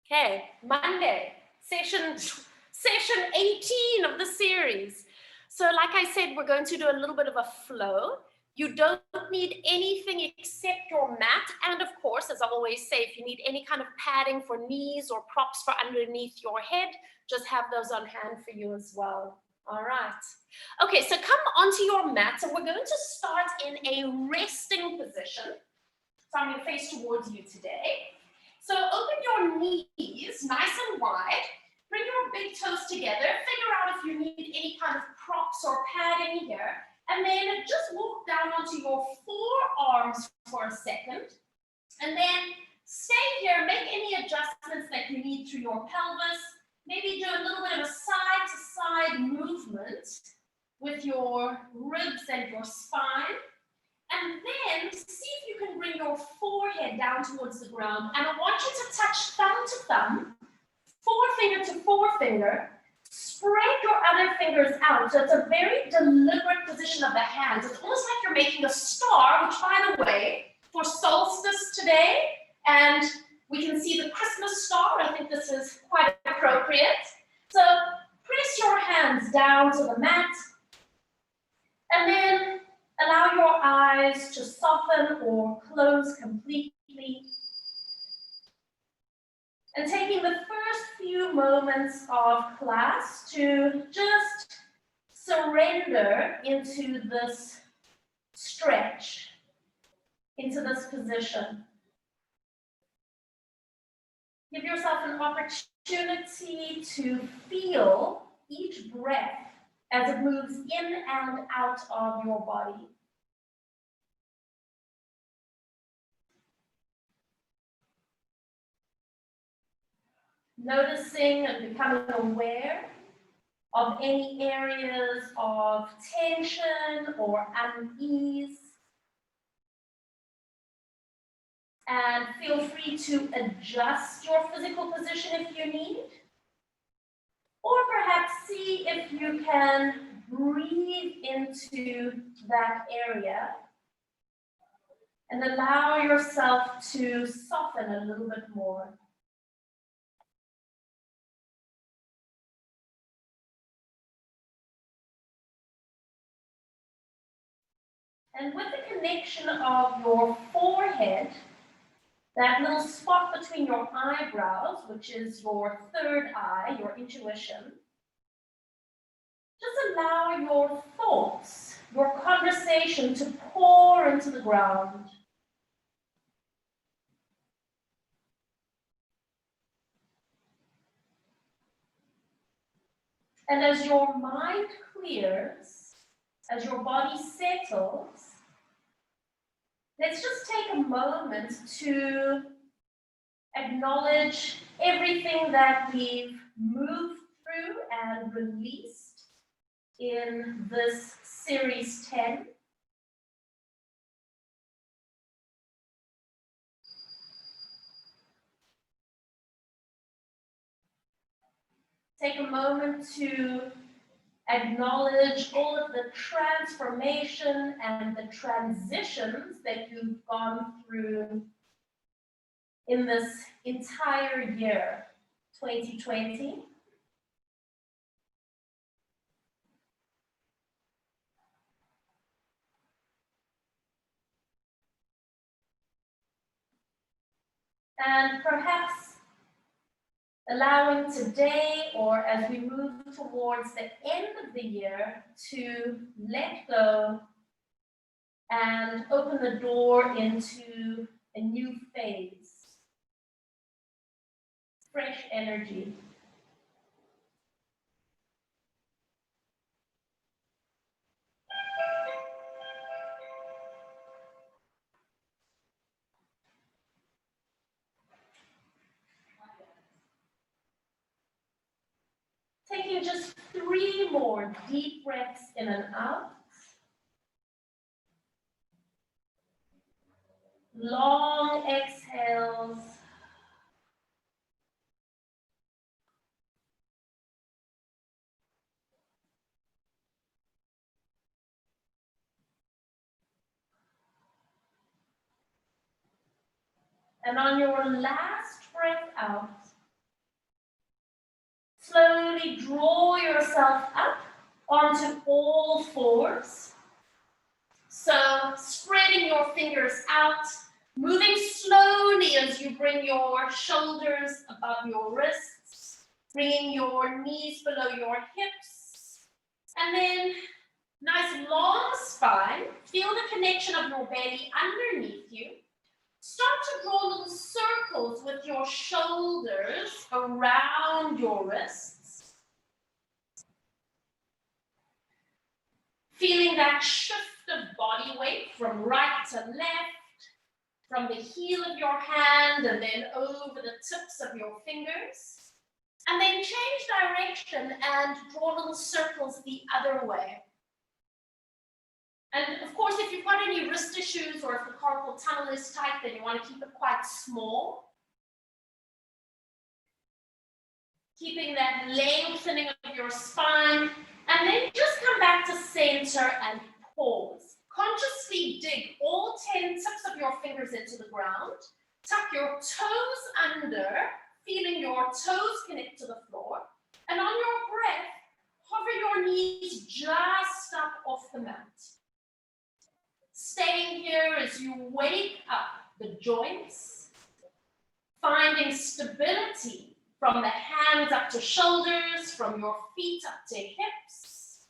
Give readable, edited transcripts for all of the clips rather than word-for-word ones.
Okay, Monday, session 18 of the series. So like I said, we're going to do a little bit of a flow. You don't need anything except your mat. And of course, as I always say, if you need any kind of padding for knees or props for underneath your head, just have those on hand for you as well. All right. Okay, so come onto your mat. So we're going to start in a resting position. So I'm going to face towards you today. So open your knees nice and wide. Bring your big toes together. Figure out if you need any kind of props or padding here. And then just walk down onto your forearms for a second. And then stay here. Make any adjustments that you need through your pelvis. Maybe do a little bit of a side-to-side movement with your ribs and your spine. And then see if you can bring your forehead down towards the ground. And I want you to touch thumb to thumb, forefinger to forefinger. Spread your other fingers out. So it's a very deliberate position of the hands. It's almost like you're making a star, which, by the way, for solstice today, and we can see the Christmas star. I think this is quite appropriate. So press your hands down to the mat. And then allow your eyes to soften or close completely. And taking the first few moments of class to just surrender into this stretch, into this position. Give yourself an opportunity to feel each breath as it moves in and out of your body. Noticing and becoming aware of any areas of tension or unease. And feel free to adjust your physical position if you need. Or perhaps see if you can breathe into that area and allow yourself to soften a little bit more. And with the connection of your forehead, that little spot between your eyebrows, which is your third eye, your intuition, just allow your thoughts, your conversation to pour into the ground. And as your mind clears, as your body settles, let's just take a moment to acknowledge everything that we've moved through and released in this series 10. Take a moment to acknowledge all of the transformation and the transitions that you've gone through in this entire year, 2020. And perhaps allowing today, or as we move towards the end of the year, to let go and open the door into a new phase. Fresh energy. Taking just 3 more deep breaths in and out. Long exhales. And on your last breath out, draw yourself up onto all fours. So spreading your fingers out, moving slowly as you bring your shoulders above your wrists, bringing your knees below your hips, and then nice long spine. Feel the connection of your belly underneath you. Start to draw little circles with your shoulders around your wrists. Feeling that shift of body weight from right to left, from the heel of your hand and then over the tips of your fingers. And then change direction and draw little circles the other way. And of course, if you've got any wrist issues or if the carpal tunnel is tight, then you want to keep it quite small. Keeping that lengthening of your spine. And then just come back to center and pause. Consciously dig all 10 tips of your fingers into the ground. Tuck your toes under, feeling your toes connect to the floor. And on your breath, hover your knees just up off the mat. Staying here as you wake up the joints, finding stability from the hands up to shoulders, from your feet up to hips,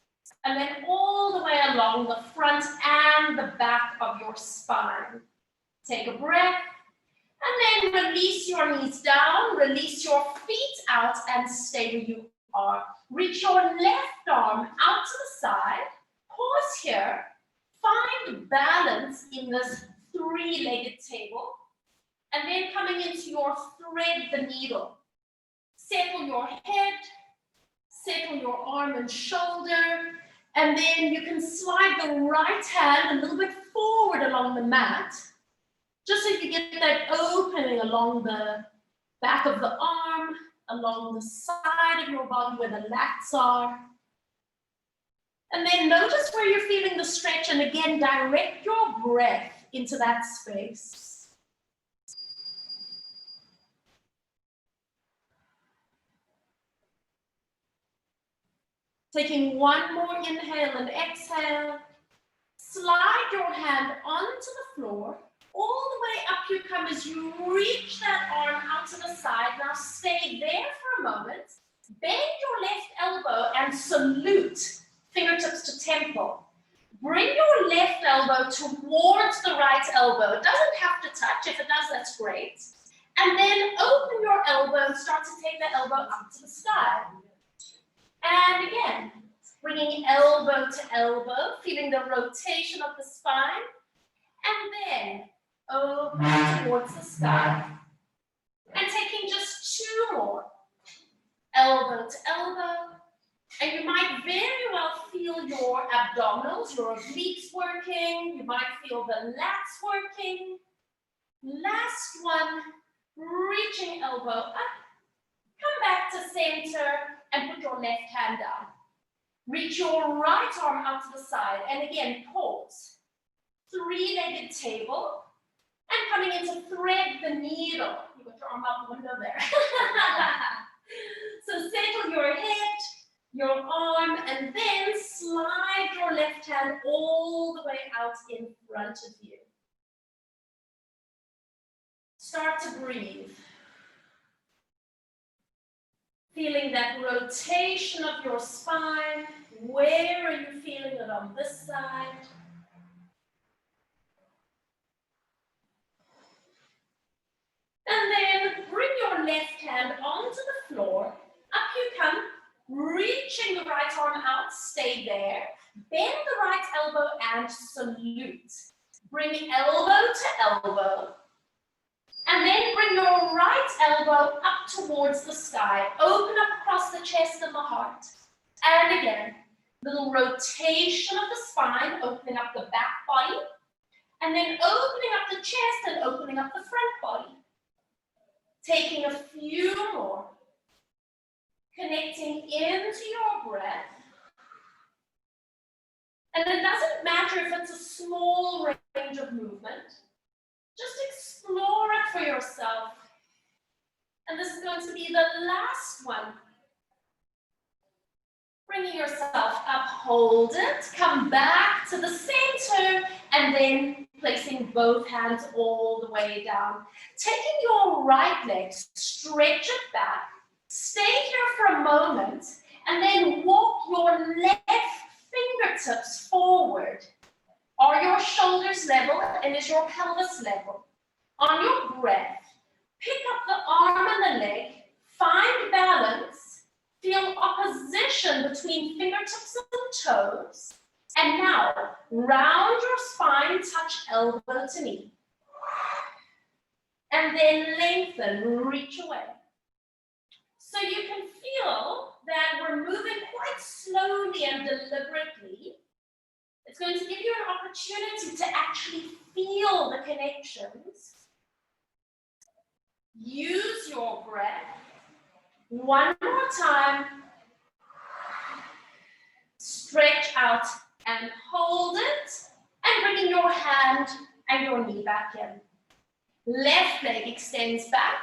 and then all the way along the front and the back of your spine. Take a breath, and then release your knees down, release your feet out, and stay where you are. Reach your left arm out to the side, pause here, find balance in this three-legged table, and then coming into your thread the needle. Settle your head, settle your arm and shoulder, and then you can slide the right hand a little bit forward along the mat, just so you get that opening along the back of the arm, along the side of your body where the lats are. And then notice where you're feeling the stretch, and again, direct your breath into that space. Taking one more inhale and exhale. Slide your hand onto the floor. All the way up you come as you reach that arm out to the side. Now stay there for a moment. Bend your left elbow and salute, fingertips to temple. Bring your left elbow towards the right elbow. It doesn't have to touch. If it does, that's great. And then open your elbow and start to take the elbow up to the sky. And again, bringing elbow to elbow, feeling the rotation of the spine. And then open towards the sky. And taking just two more. Elbow to elbow. And you might very well feel your abdominals, your obliques working. You might feel the lats working. Last one, reaching elbow up. Come back to center and put your left hand down. Reach your right arm out to the side. And again, pause. Three-legged table. And coming into thread the needle. You got your arm out the window there. So settle your head, your arm, and then slide your left hand all the way out in front of you. Start to breathe. Feeling that rotation of your spine. Where are you feeling it on this side? And then bring your left hand onto the floor. Up you come, reaching the right arm out, stay there. Bend the right elbow and salute. Bring elbow to elbow. And then bring your right elbow up towards the sky. Open up across the chest and the heart. And again, little rotation of the spine, opening up the back body. And then opening up the chest and opening up the front body. Taking a few more. Connecting into your breath. And it doesn't matter if it's a small range of movement. Just explore it for yourself. And this is going to be the last one. Bringing yourself up, hold it, come back to the center, and then placing both hands all the way down. Taking your right leg, stretch it back, stay here for a moment, and then walk your left fingertips forward. Are your shoulders level and is your pelvis level? On your breath, pick up the arm and the leg, find balance, feel opposition between fingertips and toes, and now round your spine, touch elbow to knee. And then lengthen, reach away. So you can feel that we're moving quite slowly and deliberately. It's going to give you an opportunity to actually feel the connections. Use your breath. One more time. Stretch out and hold it. And bringing your hand and your knee back in. Left leg extends back.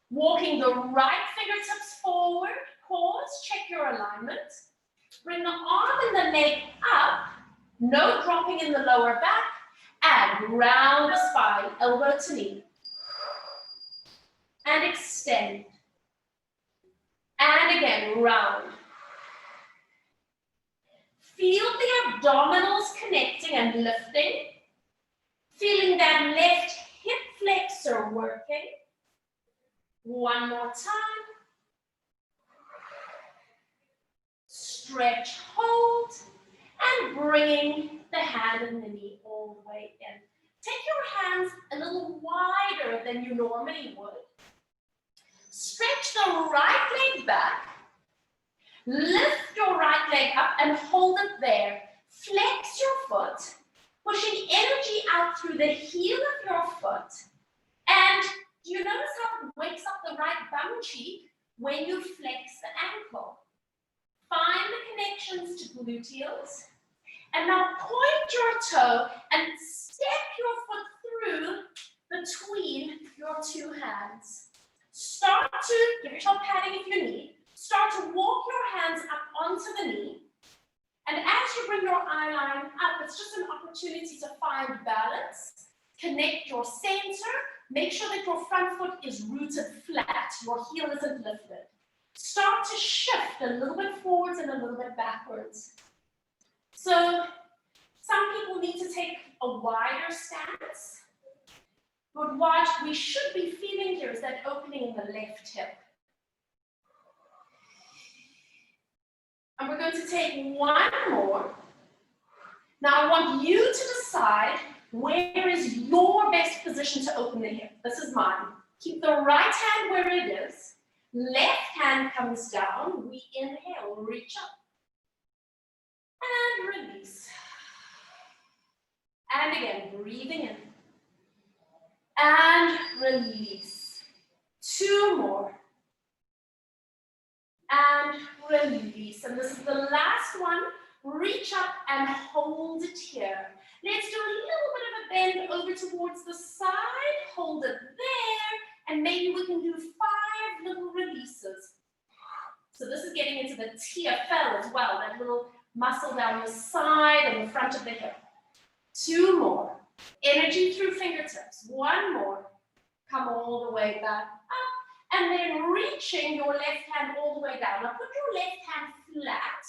Walking the right fingertips forward. Pause, check your alignment. Bring the arm and the leg up. No dropping in the lower back. And round the spine, elbow to knee. And extend. And again, round. Feel the abdominals connecting and lifting. Feeling that left hip flexor working. One more time. Stretch, hold, and bringing the hand and the knee all the way in. Take your hands a little wider than you normally would. Stretch the right leg back. Lift your right leg up and hold it there. Flex your foot, pushing energy out through the heel of your foot. And do you notice how it wakes up the right bum cheek when you flex the ankle? Find the connections to gluteals. And now point your toe and step your foot through between your two hands. Start to, give yourself padding if you need. Start to walk your hands up onto the knee. And as you bring your eye line up, it's just an opportunity to find balance. Connect your center. Make sure that your front foot is rooted flat. Your heel isn't lifted. Start to shift a little bit forwards and a little bit backwards. So some people need to take a wider stance. But what we should be feeling here is that opening in the left hip. And we're going to take one more. Now I want you to decide where is your best position to open the hip. This is mine. Keep the right hand where it is. Left hand comes down. We inhale, reach up. And release. And again, breathing in. And release. Two more. And release. And this is the last one. Reach up and hold it here. Let's do a little bit of a bend over towards the side. Hold it there. And maybe we can do 5 little releases. So this is getting into the TFL as well, that little muscle down the side and the front of the hip. 2 more. Energy through fingertips. 1 more. Come all the way back up. And then reaching your left hand all the way down. Now put your left hand flat.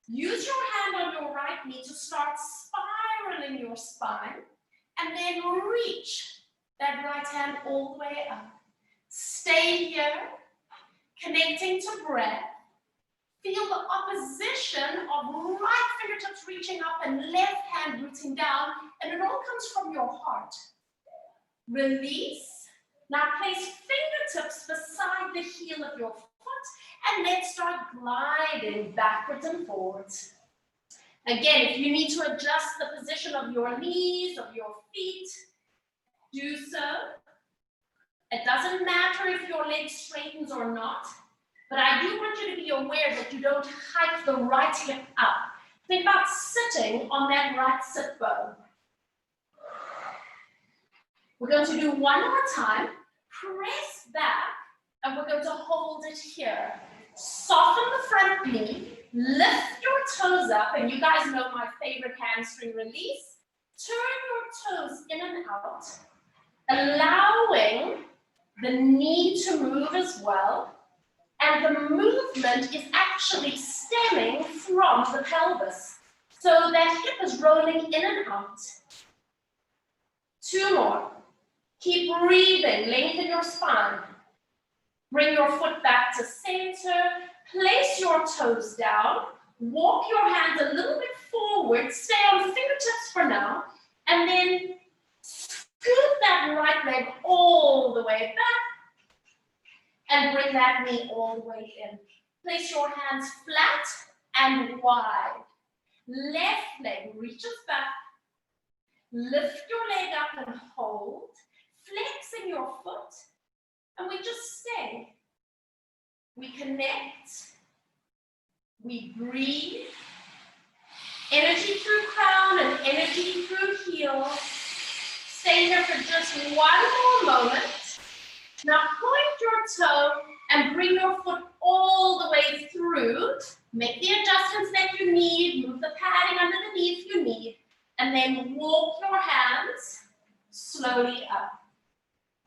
Use your hand on your right knee to start spiraling your spine. And then reach that right hand all the way up. Stay here, connecting to breath. Feel the opposition of right fingertips reaching up and left hand rooting down. And it all comes from your heart. Release. Now place fingertips beside the heel of your foot. And let's start gliding backwards and forwards. Again, if you need to adjust the position of your knees, of your feet, do so. It doesn't matter if your leg straightens or not, but I do want you to be aware that you don't hike the right hip up. Think about sitting on that right sit bone. We're going to do one more time. Press back, and we're going to hold it here. Soften the front knee, lift your toes up, and you guys know my favorite hamstring release. Turn your toes in and out, allowing the knee to move as well. And the movement is actually stemming from the pelvis. So that hip is rolling in and out. 2 more. Keep breathing, lengthen your spine. Bring your foot back to center. Place your toes down. Walk your hands a little bit forward. Stay on fingertips for now. And then scoot that right leg all the way back. And bring that knee all the way in. Place your hands flat and wide. Left leg reaches back. Lift your leg up and hold. Flexing your foot. And we just stay. We connect. We breathe. Energy through crown and energy through heel. Stay here for just 1 more moment. Now point your toe and bring your foot all the way through. Make the adjustments that you need. Move the padding under the knee if you need. And then walk your hands slowly up.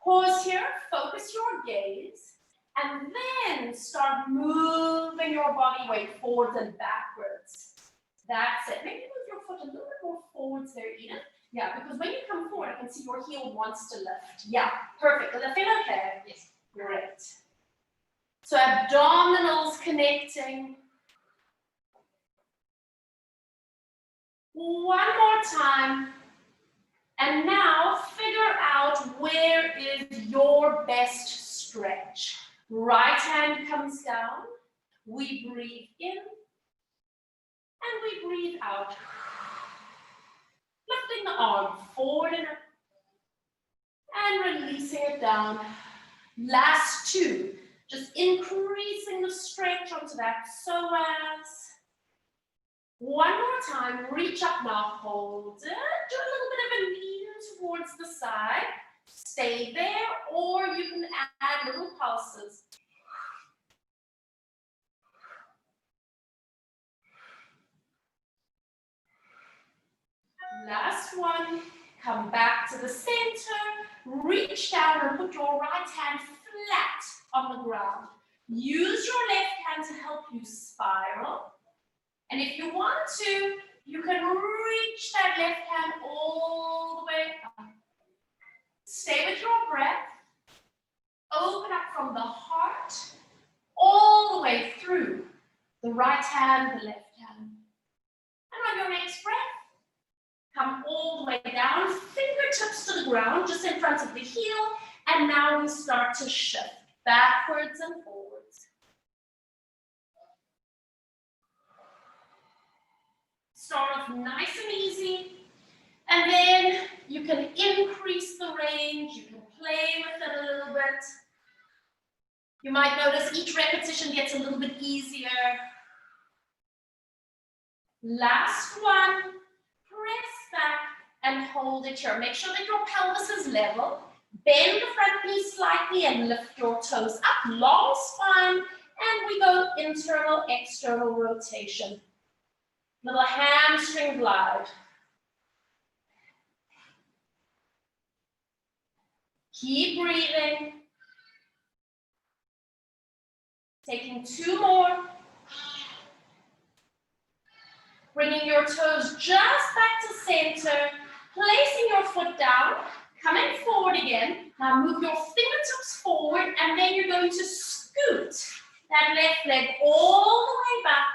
Pause here, focus your gaze, and then start moving your body weight forwards and backwards. That's it. Maybe move your foot a little bit more forwards there, Edith. Yeah, because when you come forward, I can see your heel wants to lift. Yeah, perfect. Is that feel okay? Yes. Great. So abdominals connecting. 1 more time. And now figure out where is your best stretch. Right hand comes down. We breathe in. And we breathe out. Lifting the arm forward and up. And releasing it down. Last 2. Just increasing the stretch onto that psoas. 1 more time, reach up now, hold it. Do a little bit of a lean towards the side. Stay there, or you can add little pulses. Last one, come back to the center. Reach down and put your right hand flat on the ground. Use your left hand to help you spiral. And if you want to, you can reach that left hand all the way up. Stay with your breath. Open up from the heart all the way through the right hand, the left hand. And on your next breath, come all the way down, fingertips to the ground, just in front of the heel. And now we start to shift backwards and forwards. Start off nice and easy, and then you can increase the range, you can play with it a little bit. You might notice each repetition gets a little bit easier. Last one, press back and hold it here. Make sure that your pelvis is level. Bend the front knee slightly and lift your toes up, long spine, and we go internal, external rotation. Little hamstring glide. Keep breathing. Taking 2 more. Bringing your toes just back to center. Placing your foot down. Coming forward again. Now move your fingertips forward, and then you're going to scoot that left leg all the way back.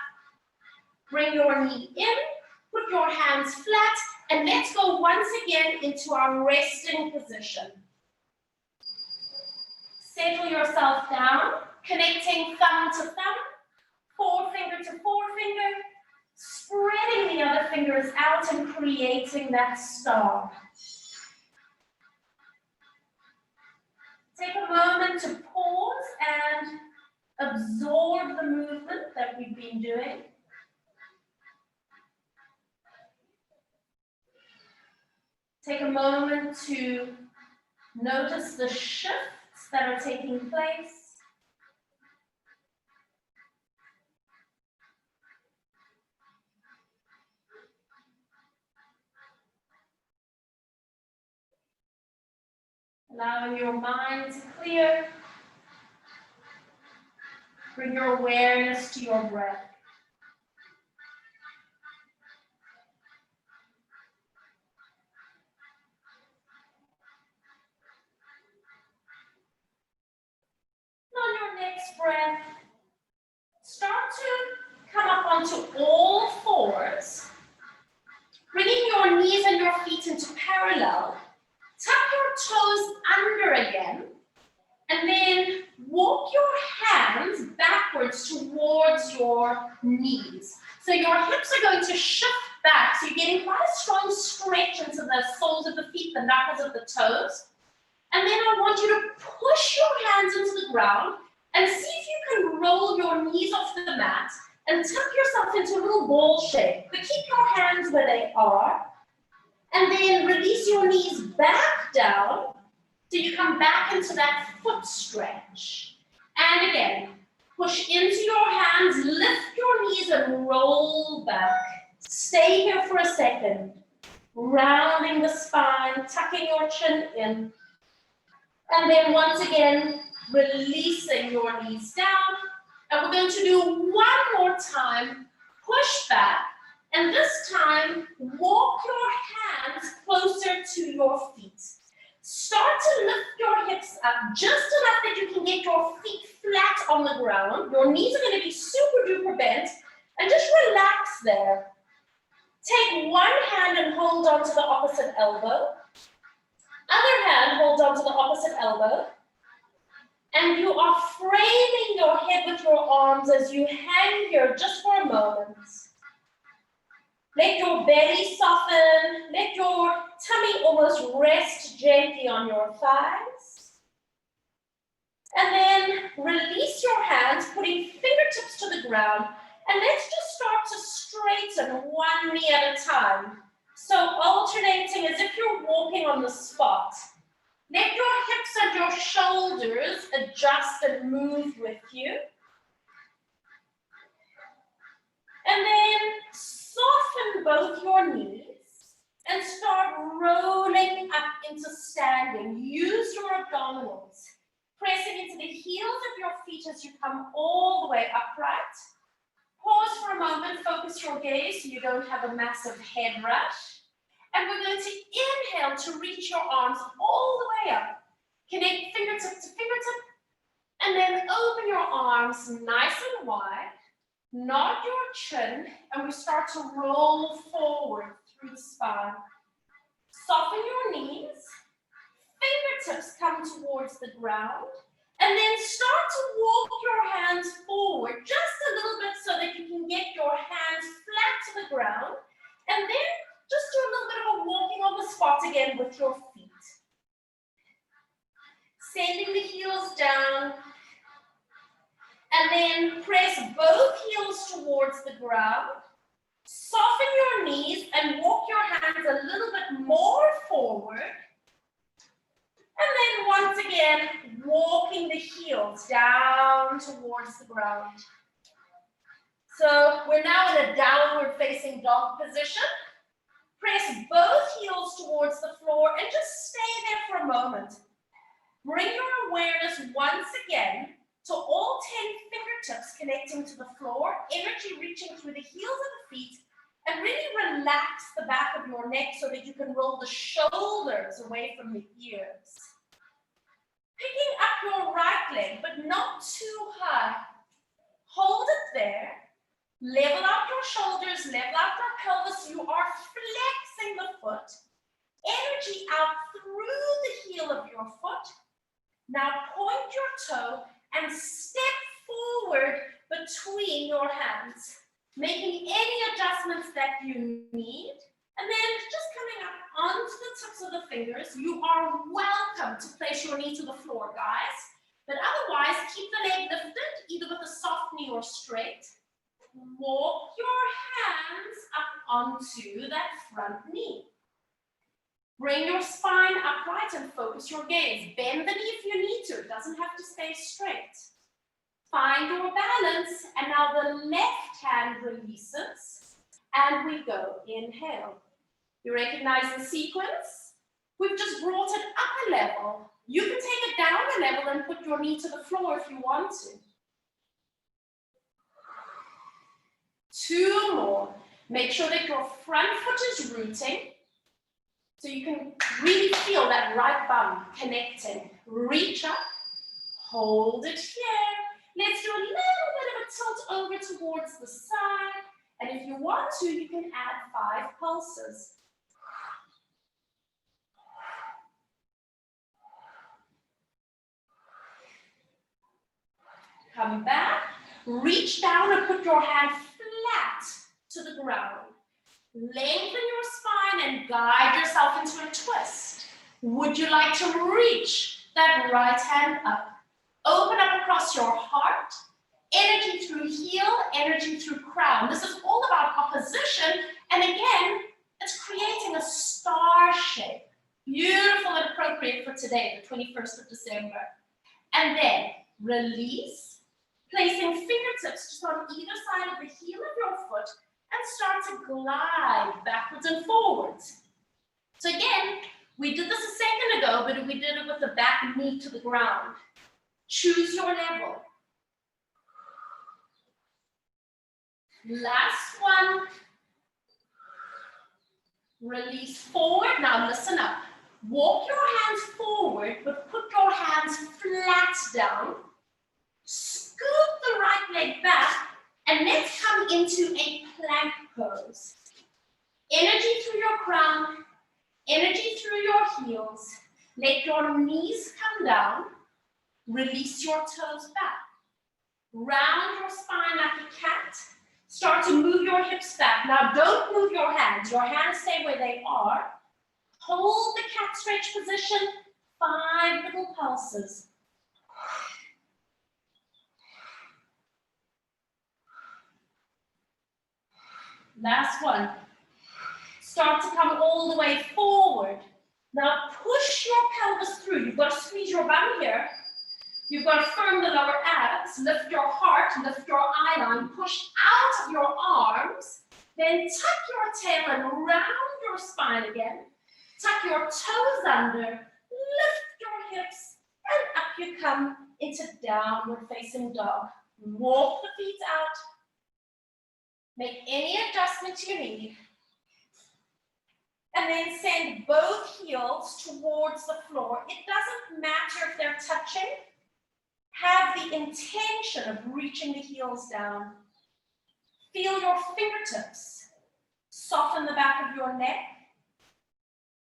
Bring your knee in, put your hands flat, and let's go once again into our resting position. Settle yourself down, connecting thumb to thumb, forefinger to forefinger, spreading the other fingers out and creating that star. Take a moment to pause and absorb the movement that we've been doing. Take a moment to – notice the shifts that are taking place. allowing your mind to clear. Bring your awareness to your breath. On your next breath, start to come up onto all fours, bringing your knees and your feet into parallel. Tuck your toes under again, and then walk your hands backwards towards your knees. So your hips are going to shift back, so you're getting quite a strong stretch into the soles of the feet, the knuckles of the toes. And then I want you to push your hands into the ground and see if you can roll your knees off the mat and tuck yourself into a little ball shape. But keep your hands where they are. And then release your knees back down so you come back into that foot stretch. And again, push into your hands, lift your knees and roll back. Stay here for a second. Rounding the spine, tucking your chin in. And then once again, releasing your knees down. And we're going to do one more time. Push back. And this time, walk your hands closer to your feet. Start to lift your hips up just enough that you can get your feet flat on the ground. Your knees are going to be super duper bent. And just relax there. Take one hand and hold on to the opposite elbow. Other hand holds onto the opposite elbow. And you are framing your head with your arms as you hang here just for a moment. Let your belly soften. Let your tummy almost rest gently on your thighs. And then release your hands, putting fingertips to the ground. And let's just start to straighten one knee at a time. So alternating as if you're walking on the spot. Let your hips and your shoulders adjust and move with you. And then soften both your knees and start rolling up into standing. Use your abdominals, pressing into the heels of your feet as you come all the way upright. Pause for a moment, focus your gaze so you don't have a massive head rush. And we're going to inhale to reach your arms all the way up. Connect fingertip to fingertip. And then open your arms nice and wide. Nod your chin. And we start to roll forward through the spine. Soften your knees. Fingertips come towards the ground. And then start to walk your hands forward just a little bit so that you can get your hands flat to the ground. And then just do a little bit of a walking on the spot again with your feet. Sending the heels down. And then press both heels towards the ground. Soften your knees and walk your hands a little bit more forward. And then once again, walking the heels down towards the ground. So we're now in a downward facing dog position. Press both heels towards the floor and just stay there for a moment. Bring your awareness once again to all 10 fingertips connecting to the floor, energy reaching through the heels of the feet, and really relax the back of your neck so that you can roll the shoulders away from the ears. Picking up your right leg, but not too high. Hold it there. Level out your shoulders, level out your pelvis. You are flexing the foot. Energy out through the heel of your foot. Now point your toe and step forward between your hands, making any adjustments that you need. And then just coming up onto the tips of the fingers, you are welcome to place your knee to the floor, guys. But otherwise, keep the leg lifted, either with a soft knee or straight. Walk your hands up onto that front knee. Bring your spine upright and focus your gaze. Bend the knee if you need to. It doesn't have to stay straight. Find your balance. And now the left hand releases. And we go. Inhale. You recognize the sequence? We've just brought it up a level. You can take it down a level and put your knee to the floor if you want to. 2 more. Make sure that your front foot is rooting, so you can really feel that right bum connecting. Reach up, hold it here. Let's do a little bit of a tilt over towards the side. And if you want to, you can add 5 pulses. Come back, reach down and put your hand flat to the ground. Lengthen your spine and guide yourself into a twist. Would you like to reach that right hand up? Open up across your heart, energy through heel, energy through crown. This is all about opposition, and again, it's creating a star shape. Beautiful and appropriate for today, the 21st of December. And then release, placing fingertips just on either side of the heel of your foot and start to glide backwards and forwards. So again, we did this a second ago, but we did it with the back knee to the ground. Choose your level. Last one. Release forward. Now listen up. Walk your hands forward, but put your hands flat down. Scoop the right leg back, and let's come into a plank pose. Energy through your crown, energy through your heels. Let your knees come down. Release your toes back. Round your spine like a cat. Start to move your hips back. Now don't move your hands. Your hands stay where they are. Hold the cat stretch position. 5 little pulses. Last one. Start to come all the way forward. Now push your pelvis through. You've got to squeeze your bum here. You've got to firm the lower abs. Lift your heart, lift your eye line. Push out of your arms. Then tuck your tail and round your spine again. Tuck your toes under. Lift your hips. And up you come into downward facing dog. Walk the feet out. Make any adjustments you need. And then send both heels towards the floor. It doesn't matter if they're touching. Have the intention of reaching the heels down. Feel your fingertips. Soften the back of your neck.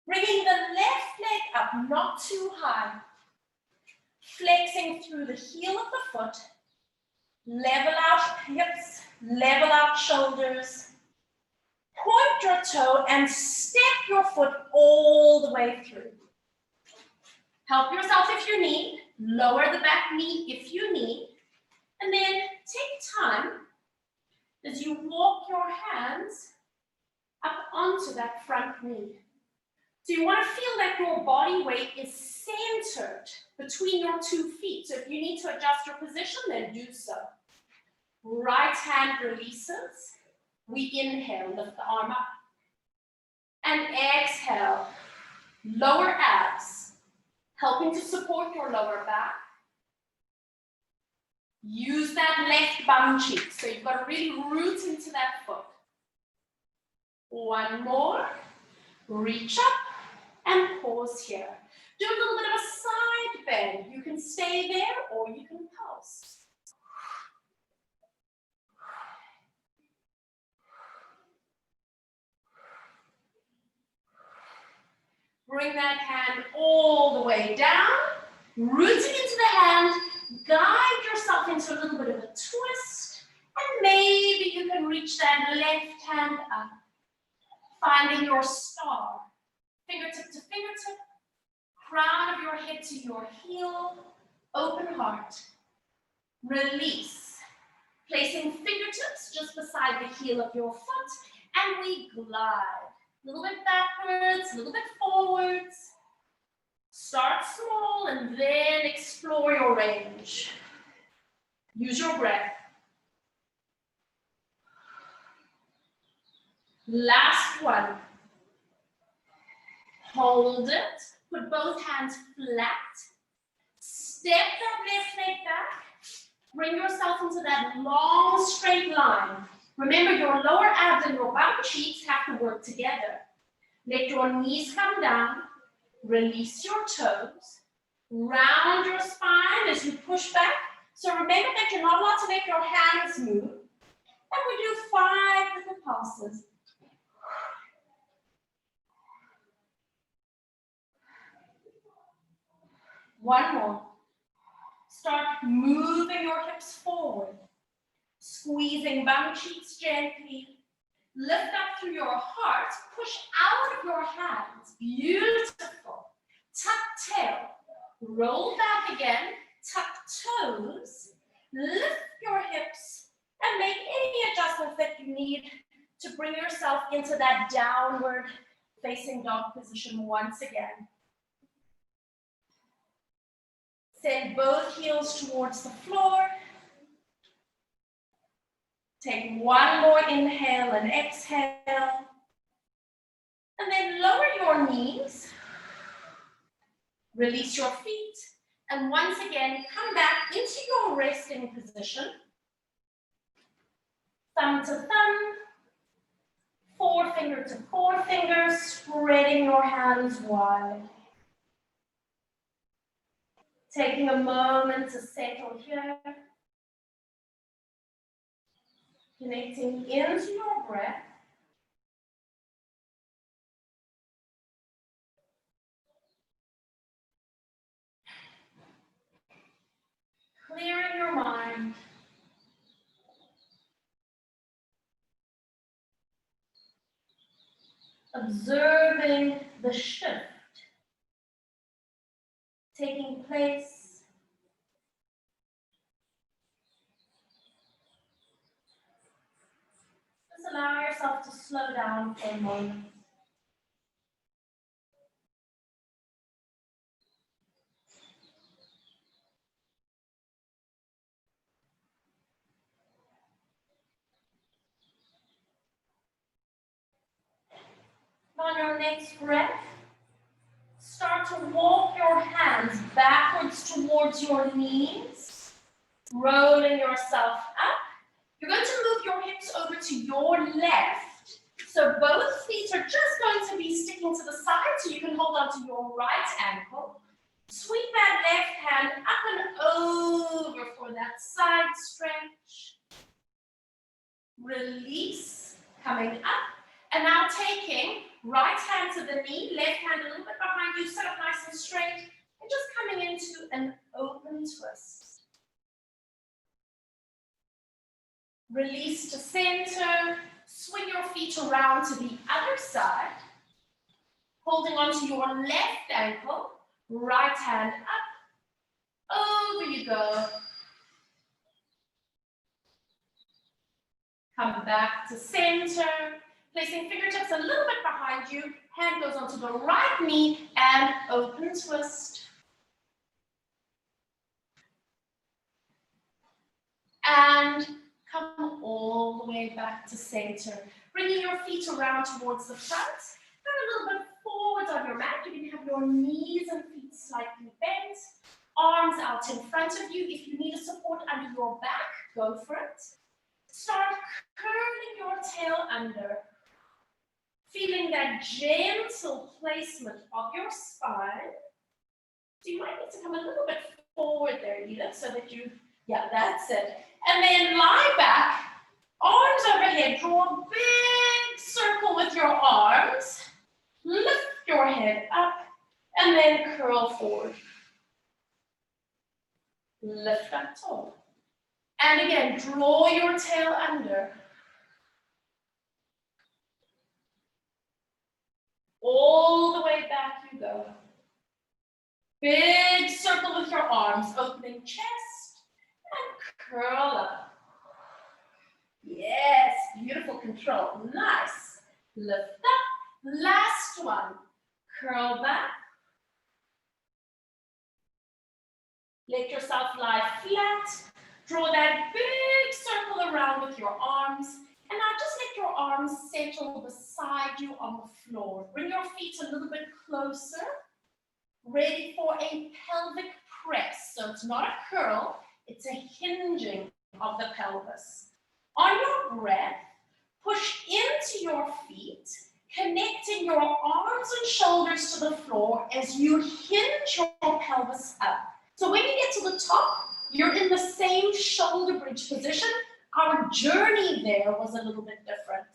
Bringing the left leg up, not too high. Flexing through the heel of the foot. Level out hips, level out shoulders. Point your toe and step your foot all the way through. Help yourself if you need. Lower the back knee if you need. And then take time as you walk your hands up onto that front knee. So you want to feel that your body weight is centered between your 2 feet. So if you need to adjust your position, then do so. Right hand releases. We inhale, lift the arm up. And exhale, lower abs, helping to support your lower back. Use that left bum cheek. So you've got to really root into that foot. One more. Reach up and pause here. Do a little bit of a side bend. You can stay there or you can pulse. Bring that hand all the way down, rooting into the hand, guide yourself into a little bit of a twist, and maybe you can reach that left hand up, finding your star, fingertip to fingertip, crown of your head to your heel, open heart, release, placing fingertips just beside the heel of your foot, and we glide. A little bit backwards, a little bit forwards. Start small and then explore your range. Use your breath. Last one. Hold it. Put both hands flat. Step that left leg back. Bring yourself into that long, straight line. Remember, your lower abs and your bum cheeks have to work together. Let your knees come down. Release your toes. Round your spine as you push back. So remember that you're not allowed to let your hands move. And we do 5 little pulses. One more. Start moving your hips forward. Squeezing bum cheeks gently. Lift up through your heart. Push out of your hands. Beautiful. Tuck tail. Roll back again. Tuck toes. Lift your hips. And make any adjustments that you need to bring yourself into that downward facing dog position once again. Send both heels towards the floor. Take one more inhale and exhale. And then lower your knees. Release your feet. And once again, come back into your resting position. Thumb to thumb. Forefinger to forefinger, spreading your hands wide. Taking a moment to settle here. Connecting into your breath. Clearing your mind. Observing the shift taking place. Just allow yourself to slow down for a moment. On your next breath, start to walk your hands backwards towards your knees, rolling yourself up. You're going to move your hips over to your left. So both feet are just going to be sticking to the side so you can hold on to your right ankle. Sweep that left hand up and over for that side stretch. Release, coming up. And now taking right hand to the knee, left hand a little bit behind you, sit up nice and straight, and just coming into an open twist. Release to center, swing your feet around to the other side, holding onto your left ankle, right hand up, over you go. Come back to center. Placing fingertips a little bit behind you, hand goes onto the right knee and open twist. And come all the way back to center. Bringing your feet around towards the front. And a little bit forward on your mat. You can have your knees and feet slightly bent. Arms out in front of you. If you need a support under your back, go for it. Start curling your tail under. Feeling that gentle placement of your spine. So you might need to come a little bit forward there, Edith, so that you, yeah, that's it. And then lie back, arms overhead, draw a big circle with your arms. Lift your head up, and then curl forward. Lift up tall. And again, draw your tail under. All the way back you go. Big circle with your arms, opening chest and curl up. Yes, beautiful control. Nice. Lift up. Last one. Curl back. Let yourself lie flat. Draw that big circle around with your arms. And now just let your arms settle beside you on the floor. Bring your feet a little bit closer. ready for a pelvic press. So it's not a curl, it's a hinging of the pelvis. On your breath, push into your feet, connecting your arms and shoulders to the floor as you hinge your pelvis up. So when you get to the top, you're in the same shoulder bridge position. Our journey there was a little bit different.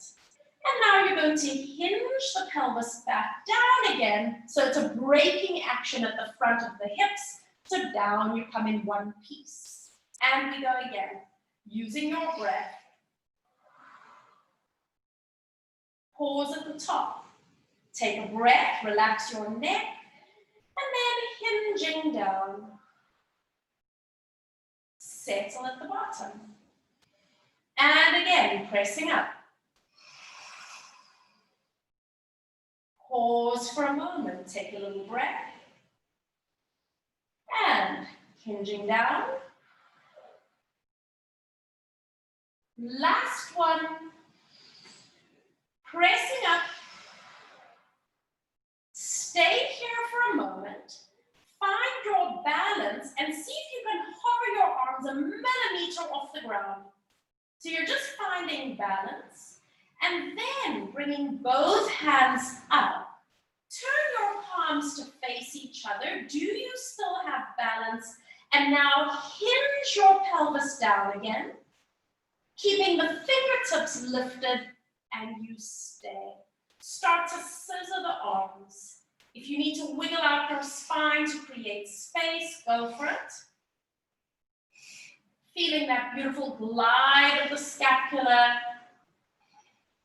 And now you're going to hinge the pelvis back down again. So it's a braking action at the front of the hips. So down you come in one piece. And we go again, using your breath. Pause at the top. Take a breath, relax your neck, and then hinging down. Settle at the bottom. And again, pressing up. Pause for a moment, take a little breath. And hinging down. Last one. Pressing up. Stay here for a moment. Find your balance and see if you can hover your arms a millimeter off the ground. So you're just finding balance. And then bringing both hands up. Turn your palms to face each other. Do you still have balance? And now hinge your pelvis down again. Keeping the fingertips lifted, and you stay. Start to scissor the arms. If you need to wiggle out your spine to create space, go for it. Feeling that beautiful glide of the scapula.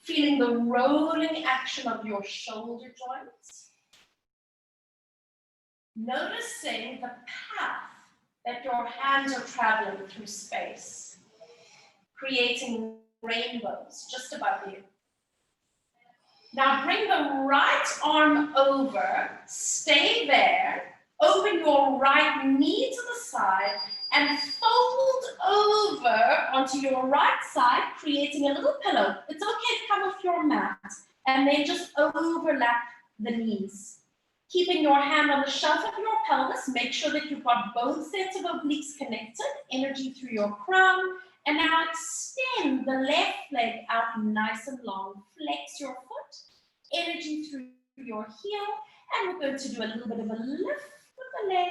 Feeling the rolling action of your shoulder joints. Noticing the path that your hands are traveling through space. Creating rainbows just above you. Now bring the right arm over, stay there, open your right knee to the side, and fold over onto your right side, creating a little pillow. It's okay to come off your mat, and then just overlap the knees. Keeping your hand on the shelf of your pelvis, make sure that you've got both sets of obliques connected, energy through your crown, and now extend the left leg out nice and long. Flex your foot, energy through your heel, and we're going to do a little bit of a lift with the leg,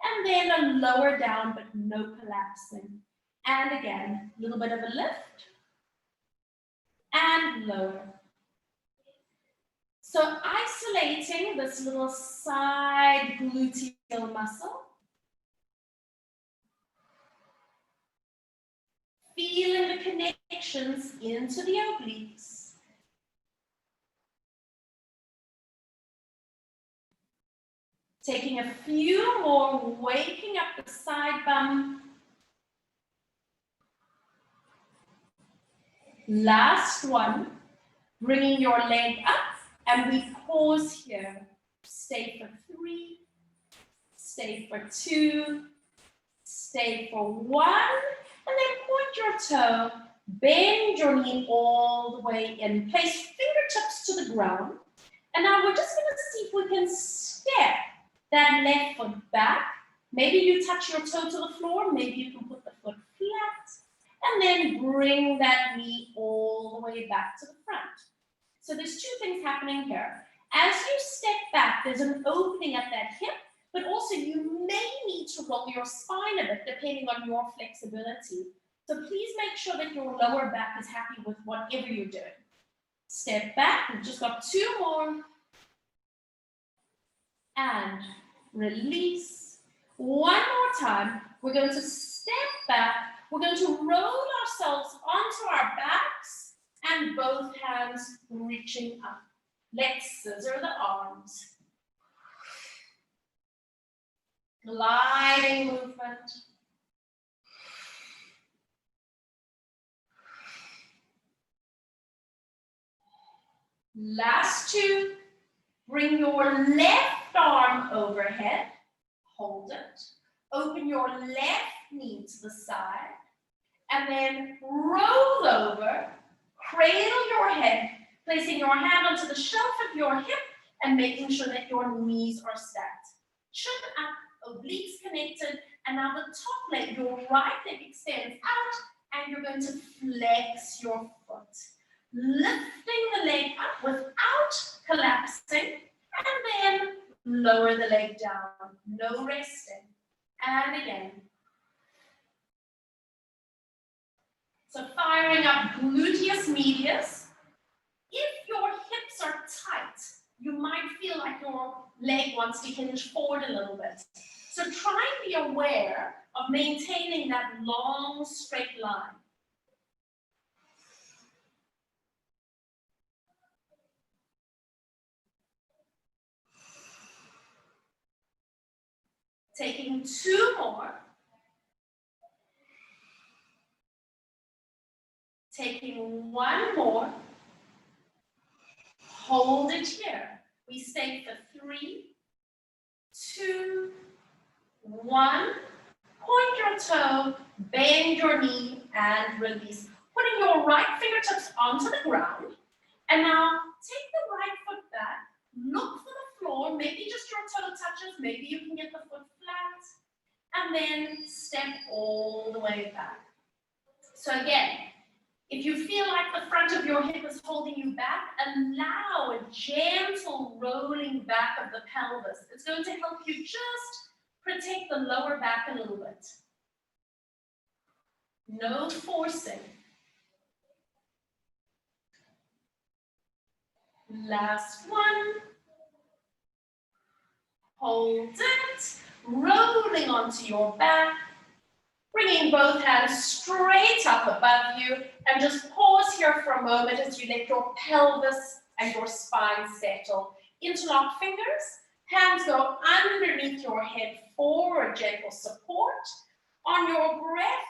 and then a lower down, but no collapsing. And again, a little bit of a lift, and lower. So isolating this little side gluteal muscle. Feeling the connections into the obliques. Taking a few more, waking up the side bum. Last one, bringing your leg up, and we pause here. Stay for 3, stay for 2, stay for 1, and then point your toe, bend your knee all the way in. Place fingertips to the ground. And now we're just going to see if we can step that left foot back. Maybe you touch your toe to the floor. Maybe you can put the foot flat. And then bring that knee all the way back to the front. So there's 2 things happening here. As you step back, there's an opening at that hip, but also you may need to roll your spine a bit depending on your flexibility. So please make sure that your lower back is happy with whatever you're doing. Step back, we've just got 2 more. And release. 1 more time. We're going to step back. We're going to roll ourselves onto our backs and both hands reaching up. Let's scissor the arms. Gliding movement. Last 2. Bring your left arm overhead. Hold it. Open your left knee to the side. And then roll over. Cradle your head, placing your hand onto the shelf of your hip and making sure that your knees are stacked. chin up, obliques connected, and now the top leg, your right leg extends out, and you're going to flex your foot. Lifting the leg up without collapsing, and then lower the leg down. No resting. And again. So firing up gluteus medius. If your hips are tight, you might feel like your leg wants to hinge forward a little bit. So try and be aware of maintaining that long, straight line. Taking 2 more. Taking 1 more. Hold it here. We stay for 3, 2, 1. Point your toe, bend your knee, and release. Putting your right fingertips onto the ground. And now take the right foot back. Look for the floor. Maybe just your toe touches. Maybe you can get the foot flat. And then step all the way back. So again, if you feel like the front of your hip is holding you back, allow a gentle rolling back of the pelvis. It's going to help you just protect the lower back a little bit. No forcing. Last one. Hold it. Rolling onto your back. Bringing both hands straight up above you. And just pause here for a moment as you let your pelvis and your spine settle. Interlock fingers. Hands go underneath your head for a gentle support. On your breath,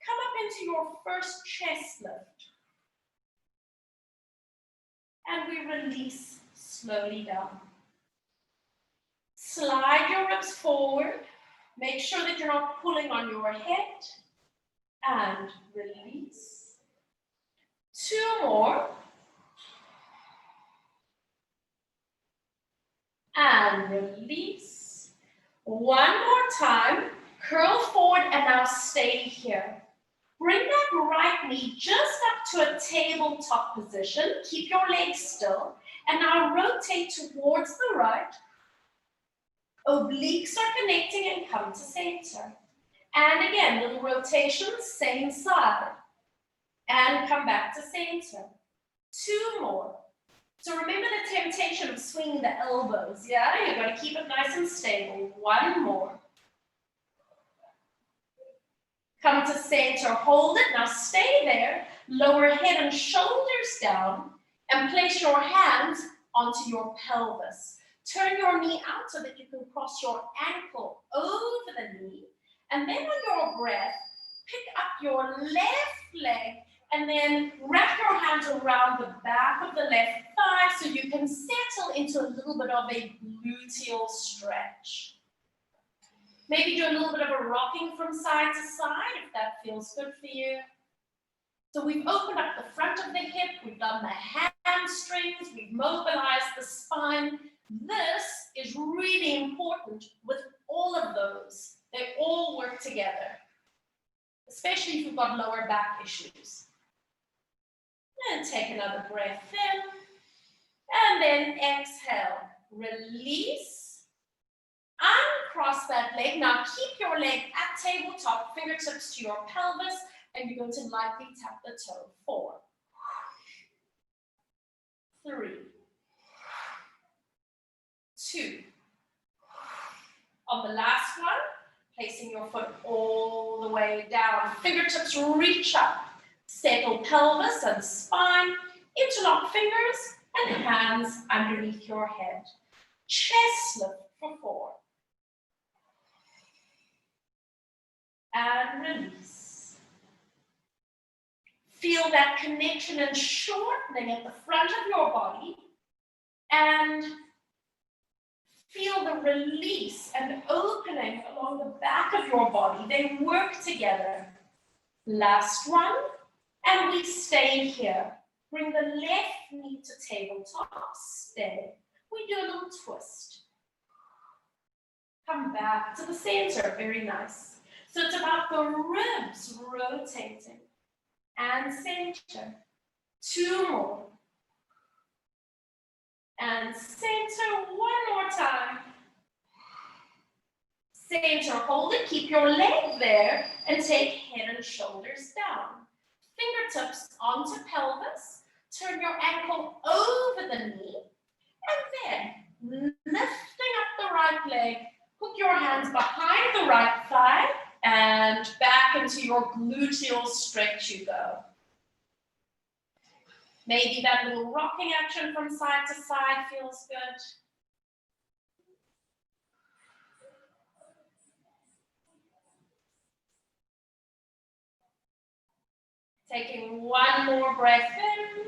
come up into your first chest lift. And we release slowly down. Slide your ribs forward. Make sure that you're not pulling on your head. And release. 2 more. And release. 1 more time. Curl forward and now stay here. Bring that right knee just up to a tabletop position. Keep your legs still. And now rotate towards the right. Obliques are connecting and come to center. And again, little rotations, same side. And come back to center. 2 more. So remember the temptation of swinging the elbows, yeah? You've got to keep it nice and stable. 1 more. Come to center, hold it. Now stay there. Lower head and shoulders down. And place your hands onto your pelvis. Turn your knee out so that you can cross your ankle over the knee. And then on your breath, pick up your left leg and then wrap your hands around the back of the left thigh so you can settle into a little bit of a gluteal stretch. Maybe do a little bit of a rocking from side to side if that feels good for you. So we've opened up the front of the hip, we've done the hamstrings, we've mobilized the spine. This is really important with all of those. They all work together, especially if you've got lower back issues. And take another breath in, and then exhale. Release, uncross that leg. Now keep your leg at tabletop, fingertips to your pelvis, and you're going to lightly tap the toe. 4, 3, 2. On the last one, placing your foot all the way down. Fingertips reach up. Settle pelvis and spine. Interlock fingers and hands underneath your head. Chest lift for 4. And release. Feel that connection and shortening at the front of your body. And feel the release and opening along the back of your body. They work together. Last one. And we stay here. Bring the left knee to tabletop. Stay. We do a little twist. Come back to the center, very nice. So it's about the ribs rotating and center. 2 more. And center, 1 more time. Center, hold it, keep your leg there, and take head and shoulders down. Fingertips onto pelvis, turn your ankle over the knee, and then lifting up the right leg, hook your hands behind the right thigh, and back into your gluteal stretch you go. Maybe that little rocking action from side to side feels good. Taking 1 more breath in.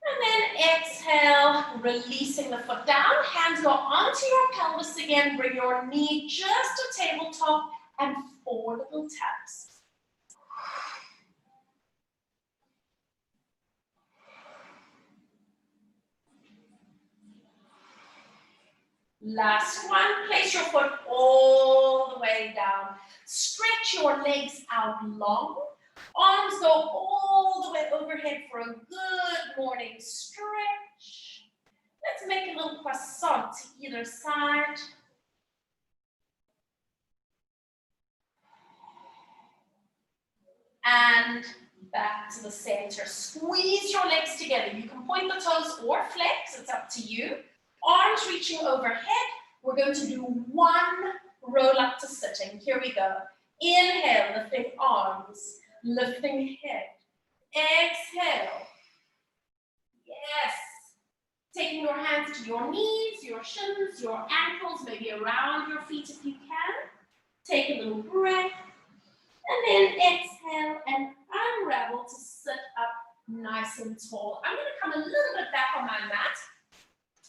And then exhale, releasing the foot down. Hands go onto your pelvis again. Bring your knee just to tabletop and 4 little taps. Last one, place your foot all the way down. Stretch your legs out long. Arms go all the way overhead for a good morning stretch. Let's make a little croissant to either side. And back to the center. Squeeze your legs together. You can point the toes or flex, it's up to you. Arms reaching overhead. We're going to do 1 roll up to sitting. Here we go. Inhale, lifting arms, lifting head. Exhale. Yes. Taking your hands to your knees, your shins, your ankles, maybe around your feet if you can. Take a little breath. And then exhale and unravel to sit up nice and tall. I'm going to come a little bit back on my mat.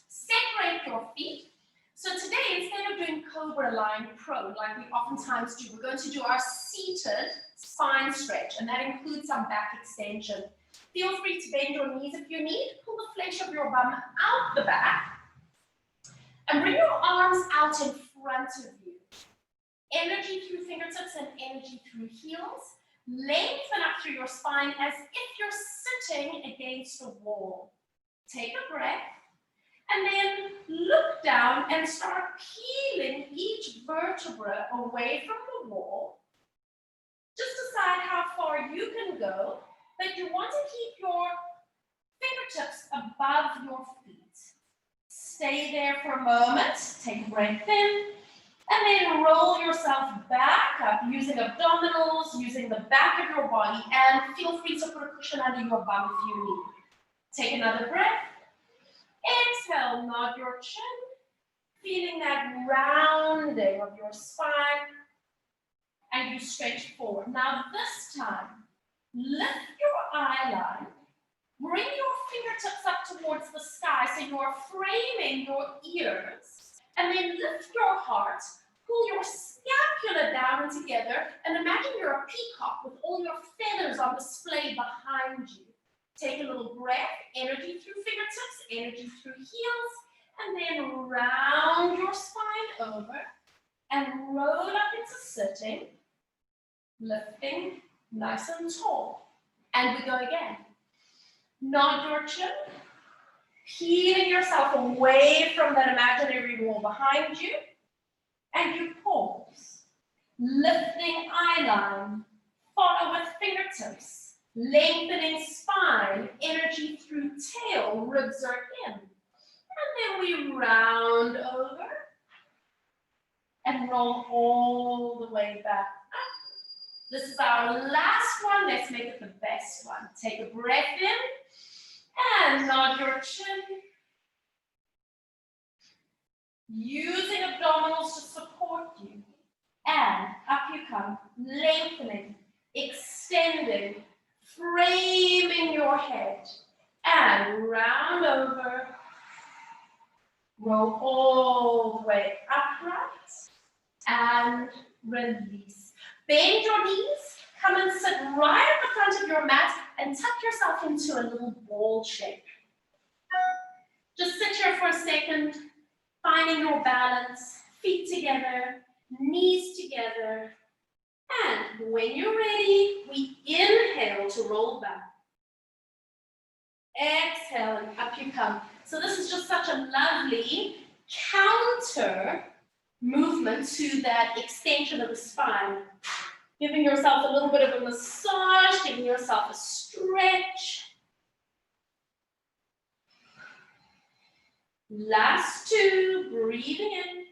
Separate your feet. So today, instead of doing Cobra Line Pro, like we oftentimes do, we're going to do our seated spine stretch, and that includes some back extension. Feel free to bend your knees if you need. Pull the flesh of your bum out the back. And bring your arms out in front of you. Energy through fingertips and energy through heels. Lengthen up through your spine as if you're sitting against a wall. Take a breath. And then look down and start peeling each vertebra away from the wall. Just decide how far you can go, but you want to keep your fingertips above your feet. Stay there for a moment, take a breath in, and then roll yourself back up using abdominals, using the back of your body, and feel free to put a cushion under your bum if you need. Take another breath. Exhale, nod your chin, feeling that rounding of your spine, and you stretch forward. Now this time, lift your eye line, bring your fingertips up towards the sky so you are framing your ears, and then lift your heart, pull your scapula down and together, and imagine you're a peacock with all your feathers on display behind you. Take a little breath, energy through fingertips, energy through heels, and then round your spine over and roll up into sitting, lifting nice and tall. And we go again. Nod your chin, peeling yourself away from that imaginary wall behind you, and you pause. Lifting eye line, follow with fingertips. Lengthening spine, energy through tail, ribs are in. And then we round over and roll all the way back up. This is our last one. Let's make it the best one. Take a breath in and nod your chin. Using abdominals to support you. And up you come, lengthening, extending, framing your head, and round over, roll all the way upright, and release. Bend your knees, come and sit right at the front of your mat, and tuck yourself into a little ball shape. Just sit here for a second, finding your balance, feet together, knees together. And when you're ready, we inhale to roll back. Exhale and up you come. So this is just such a lovely counter movement to that extension of the spine. Giving yourself a little bit of a massage, giving yourself a stretch. Last two, breathing in.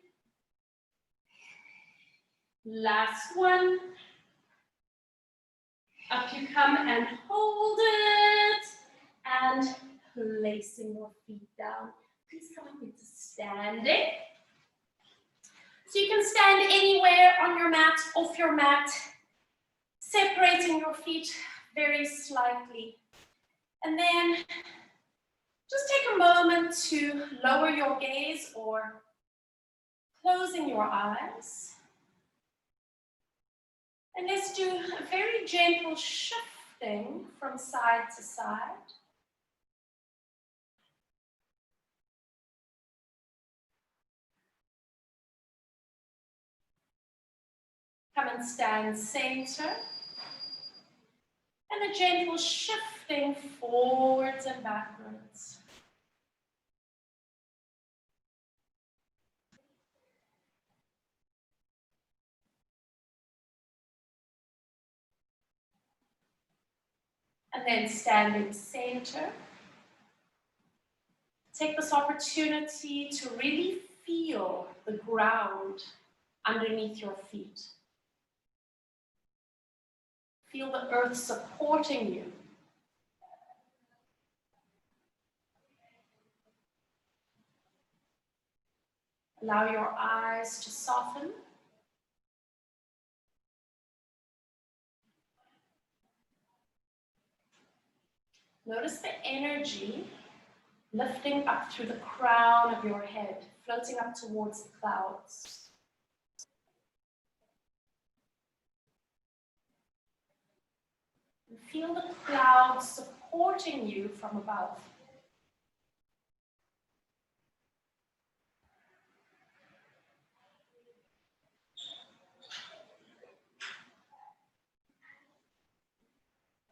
Last one. Up you come and hold it. And placing your feet down. Please come up into standing. So you can stand anywhere on your mat, off your mat, separating your feet very slightly. And then just take a moment to lower your gaze or closing your eyes. And let's do a very gentle shifting from side to side. Come and stand center. And a gentle shifting forwards and backwards. And then standing center. Take this opportunity to really feel the ground underneath your feet. Feel the earth supporting you. Allow your eyes to soften. Notice the energy lifting up through the crown of your head, floating up towards the clouds. And feel the clouds supporting you from above.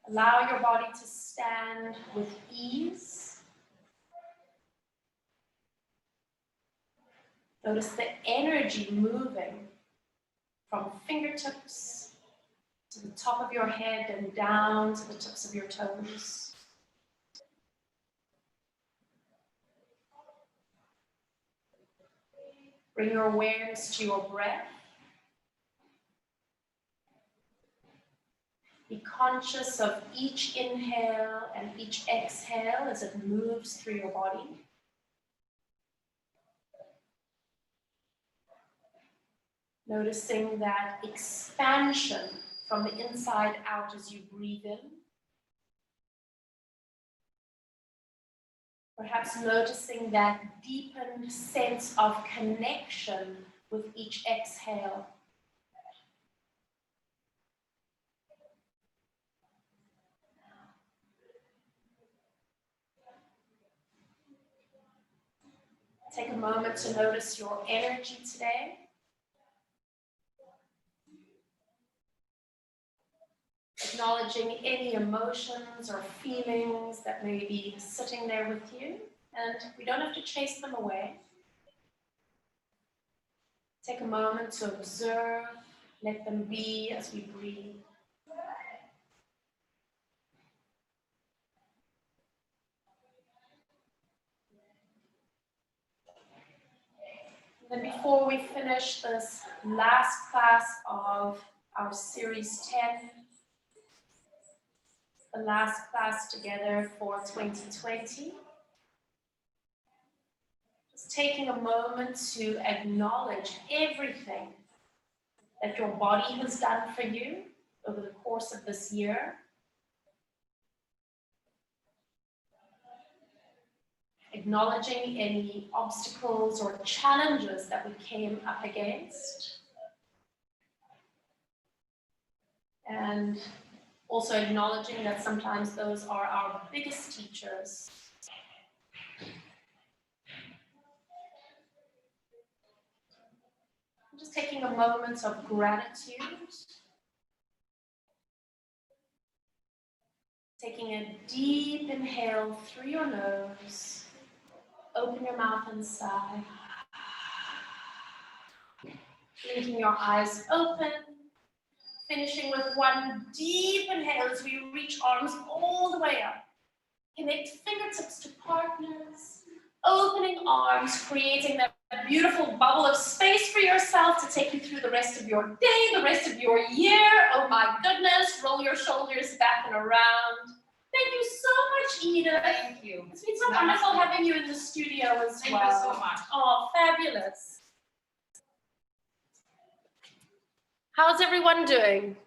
Allow your body to stand with ease. Notice the energy moving from fingertips to the top of your head and down to the tips of your toes. Bring your awareness to your breath. Be conscious of each inhale and each exhale as it moves through your body. Noticing that expansion from the inside out as you breathe in. Perhaps noticing that deepened sense of connection with each exhale. Take a moment to notice your energy today. Acknowledging any emotions or feelings that may be sitting there with you, and we don't have to chase them away. Take a moment to observe, let them be as we breathe. And then before we finish this last class of our series 10, the last class together for 2020, just taking a moment to acknowledge everything that your body has done for you over the course of this year. Acknowledging any obstacles or challenges that we came up against. And also acknowledging that sometimes those are our biggest teachers. Just taking a moment of gratitude. Taking a deep inhale through your nose. Open your mouth and sigh. Blinking your eyes open. Finishing with one deep inhale as we reach arms all the way up. Connect fingertips to partners. Opening arms, creating that beautiful bubble of space for yourself to take you through the rest of your day, the rest of your year. Oh my goodness. Roll your shoulders back and around. Thank you so much, Edith. Thank you. It's been so wonderful having you in the studio as well. Thank you so much. Oh, fabulous. How's everyone doing?